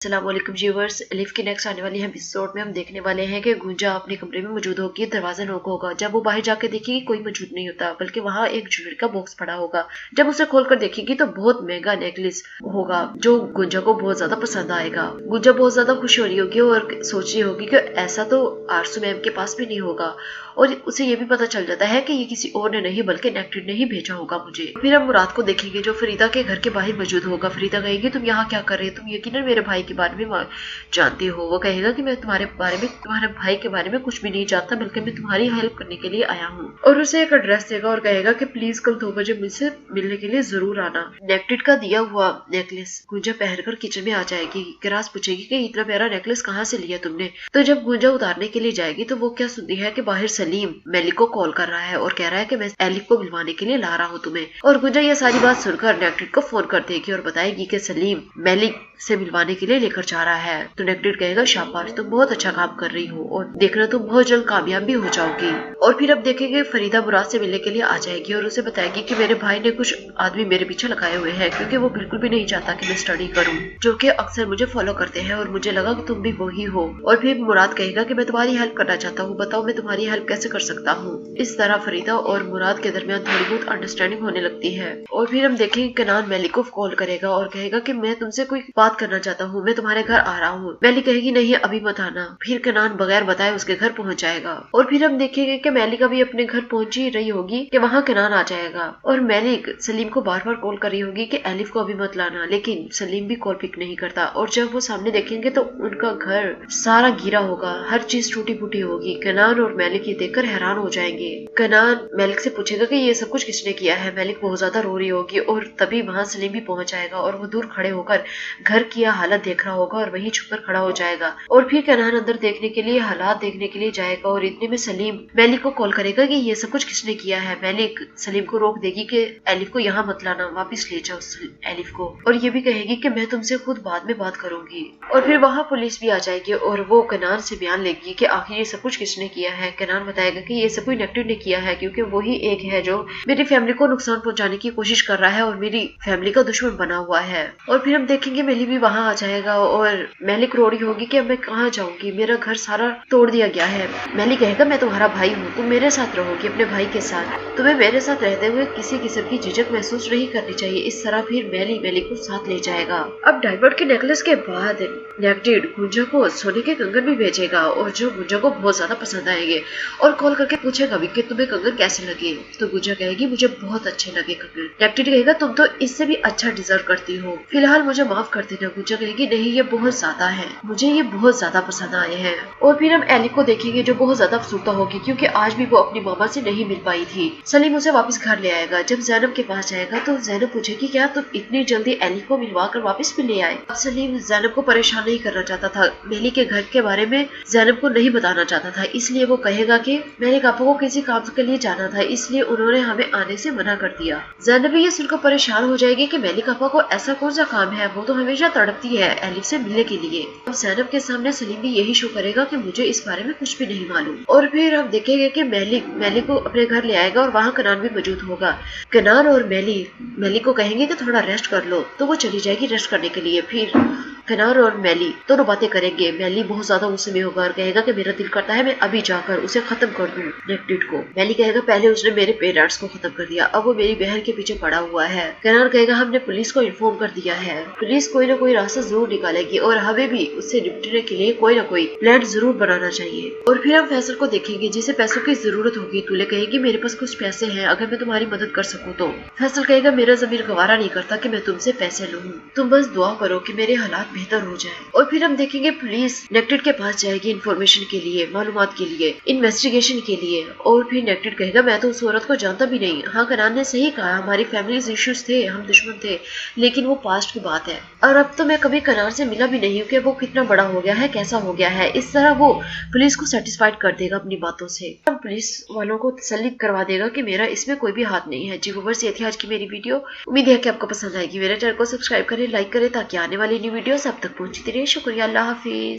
अस्सलाम वालेकुम viewers, elif की नेक्स्ट आने वाली एपिसोड में हम देखने वाले हैं कि गुंजा अपने कमरे में मौजूद होगी, दरवाजा नॉक होगा। जब वो बाहर जाके देखेगी कोई मौजूद नहीं होता, बल्कि वहाँ एक ज्वेलरी का बॉक्स पड़ा होगा। जब उसे खोलकर देखेगी तो बहुत महंगा नेकलेस होगा जो गुंजा को बहुत ज्यादा पसंद आएगा। गुंजा बहुत ज्यादा खुश हो रही होगी और सोच रही होगी कि ऐसा तो आरसू मैम के पास भी नहीं होगा, और उसे ये भी पता चल जाता है कि ये किसी और ने नहीं बल्कि नेक्टेड ने ही भेजा होगा मुझे। फिर हम मुराद को देखेंगे जो फरीदा के घर के बाहर मौजूद होगा। फरीदा कहेगी तुम यहाँ क्या कर रहे हो, तुम यकीनन मेरे भाई के बारे में जानती हो। वो कहेगा कि मैं तुम्हारे भाई के बारे में कुछ भी नहीं जानता, बल्कि मैं तुम्हारी हेल्प करने के लिए आया हूँ। और उसे एक एड्रेस देगा और कहेगा कि प्लीज कल 2 बजे मुझसे मिलने के लिए जरूर आना। नेक्टेड का दिया हुआ नेकलेस गुंजा पहनकर किचन में आ जाएगी। किरास पूछेगी कि इतना प्यारा नेकलेस कहाँ से लिया तुमने। तो जब गुंजा उतारने के लिए जाएगी तो वो क्या सुनती है कि बाहर सलीम मेलिक को कॉल कर रहा है और कह रहा है कि मैं एलिफ को मिलवाने के लिए ला रहा हूँ तुम्हें। और गुंजा ये सारी बात सुनकर नेक्टेड को फोन कर देगी और बताएगी कि सलीम मेलिक से मिलवाने के लिए लेकर जा रहा है। तो नेक्टेड कहेगा शाबाश, तुम बहुत अच्छा काम कर रही हो और देखना तुम बहुत जल्द कामयाब भी हो जाओगी। और फिर अब देखेंगे फरीदा मुराद से मिलने के लिए आ जाएगी और उसे बताएगी कि मेरे भाई ने कुछ आदमी मेरे पीछे लगाए हुए हैं, क्योंकि वो बिल्कुल भी नहीं चाहता कि मैं स्टडी करूं, जो कि अक्सर मुझे फॉलो करते हैं, और मुझे लगा कि तुम भी वही हो। और फिर मुराद कहेगा कि मैं तुम्हारी हेल्प करना चाहता हूँ, बताओ मैं तुम्हारी हेल्प कैसे कर सकता हूँ। इस तरह फरीदा और मुराद के दरमियान थोड़ी बहुत अंडरस्टैंडिंग होने लगती है। और फिर हम देखेंगे कनान मेलिक को कॉल करेगा और कहेगा कि मैं तुमसे कोई बात करना चाहता हूँ, मैं तुम्हारे घर आ रहा हूँ। मेलिक कहेगी नहीं अभी मत आना। फिर कनान बगैर बताए उसके घर पहुंच जाएगा। और फिर हम देखेंगे कि मेलिक अभी अपने घर पहुंच ही रही होगी कि वहाँ कनान आ जाएगा। और मेलिक सलीम को बार बार कॉल कर रही होगी कि एलिफ को अभी मत लाना, लेकिन सलीम भी कॉल पिक नहीं करता। और जब वो सामने देखेंगे तो उनका घर सारा गिरा होगा, हर चीज टूटी फूटी होगी। कनान और मेलिक ये देखकर हैरान हो जाएंगे। कनान मेलिक से पूछेगा कि ये सब कुछ किसने किया है। मेलिक बहुत ज्यादा रो रही होगी और तभी वहाँ सलीम भी पहुंच जाएगा और वो दूर खड़े होकर घर की हालत देख रहा होगा और वहीं छुपकर खड़ा हो जाएगा। और फिर कनान अंदर देखने के लिए हालात देखने के लिए जाएगा और इतने में सलीम मेलिक को कॉल करेगा कि ये सब कुछ किसने किया है। मेलिक सलीम को रोक देगी कि एलिफ को यहाँ मत लाना, वापिस ले जाओ एलिफ को। और ये भी कहेगी कि मैं तुमसे खुद बाद में बात करूंगी। और फिर वहाँ पुलिस भी आ जाएगी और वो कनान से बयान लेगी कि आखिर ये सब कुछ किसने किया है। कनान बताएगा कि ये सब कुछ नेक्टेड ने किया है, क्योंकि वही एक है जो मेरी फैमिली को नुकसान पहुंचाने की कोशिश कर रहा है और मेरी फैमिली का दुश्मन बना हुआ है। और फिर हम देखेंगे मेली भी वहाँ आ जाएगा और मेलिक रो रही होगी कि अब मैं कहाँ जाऊंगी, मेरा घर सारा तोड़ दिया गया है। मेली कहेगा मैं तुम्हारा भाई हूँ, तुम मेरे साथ रहोगी अपने भाई के साथ, तुम्हें मेरे साथ रहते हुए किसी किस्म की झिझक महसूस नहीं करनी चाहिए। इस तरह फिर मेलिक को साथ ले जाएगा। अब डायमंड के नेकलेस के बाद नेक्टेड गुंजा को सोने के कंगन भी भेजेगा और जो गुंजा को बहुत ज्यादा पसंद आएंगे, और कॉल करके पूछेगा भी कि तुम्हें कंगन कैसे लगे। तो गुंजा कहेगी मुझे बहुत अच्छे लगे कंगन। नेक्टेड कहेगा तुम तो इससे भी अच्छा डिजर्व करती हो, फिलहाल मुझे माफ कर देना। गुंजा कहेगी नहीं ये बहुत ज्यादा है, मुझे ये बहुत ज्यादा पसंद आए हैं। और फिर हम एलिफ को देखेंगे जो बहुत ज्यादा अफसुर्दा होगी, क्योंकि आज भी वो अपनी मामा से नहीं मिल पाई थी। सलीम उसे वापस घर ले आएगा। जब जैनब के पास जाएगा तो जैनब पूछेगी क्या तुम इतनी जल्दी एलिफ को मिलवा कर वापस भी ले आए। अब सलीम जैनब को परेशान नहीं करना चाहता था, मेली के घर के बारे में जैनब को नहीं बताना चाहता था, इसलिए वो कहेगा कि मेरे पापा को किसी काम के लिए जाना था, इसलिए उन्होंने हमें आने से मना कर दिया। जैनब भी ये सुनकर परेशान हो जाएगी कि मेली पापा को ऐसा कौन सा काम है, वो तो हमेशा तड़पती है एलिफ से मिलने के लिए। अब जैनब के सामने सलीम भी यही शो करेगा कि मुझे इस बारे में कुछ भी नहीं मालूम। और फिर हम देखेंगे कि मेलिक को अपने घर ले आएगा और वहाँ कनान भी मौजूद होगा। कनान और मेलिक को कहेंगे कि थोड़ा रेस्ट कर लो, तो वो चली जाएगी रेस्ट करने के लिए। फिर कनान और मेली दोनों बातें करेंगे। मेली बहुत ज्यादा गुस्से में होगा और कहेगा कि मेरा दिल करता है मैं अभी जाकर उसे खत्म कर दूं नेक्टेड को। मेली कहेगा पहले उसने मेरे पेरेंट्स को खत्म कर दिया, अब वो मेरी बहन के पीछे पड़ा हुआ है। कनान कहेगा हमने पुलिस को इन्फॉर्म कर दिया है, पुलिस कोई ना कोई रास्ता जरूर निकालेगी और हमें भी उससे निपटने के लिए कोई ना कोई प्लान जरूर बनाना चाहिए। और फिर हम फैसल को देखेंगे जिसे पैसों की जरूरत होगी। तुले कहेगी मेरे पास कुछ पैसे हैं, अगर मैं तुम्हारी मदद कर सकूं तो। फैसल कहेगा मेरा ज़मीर गवारा नहीं करता कि मैं तुमसे पैसे लूं, तुम बस दुआ करो कि मेरे हालात बेहतर हो जाए। और फिर हम देखेंगे पुलिस नेक्टेड के पास जाएगी इन्फॉर्मेशन के लिए, मालूमात के लिए, इन्वेस्टिगेशन के लिए। और फिर नेक्टेड कहेगा मैं तो उस औरत को जानता भी नहीं। हाँ कनान ने सही कहा, हमारी फैमिली इश्यूज थे, हम दुश्मन थे, लेकिन वो पास्ट की बात है और अब तो मैं कभी कनान से मिला भी नहीं हूँ कि वो कितना बड़ा हो गया है, कैसा हो गया है। इस तरह वो पुलिस को सेटिस्फाइड कर देगा अपनी बातों से। पुलिस वालों को तसल्ली करवा देगा कि मेरा इसमें कोई भी हाथ नहीं है। जी व्यूअर्स ये थी आज की मेरी वीडियो, उम्मीद है कि आपको पसंद आएगी। मेरे चैनल को सब्सक्राइब करें, लाइक करें ताकि आने वाली न्यू वीडियो आप तक पहुंचती रहे। शुक्रिया, अल्लाह हाफिज।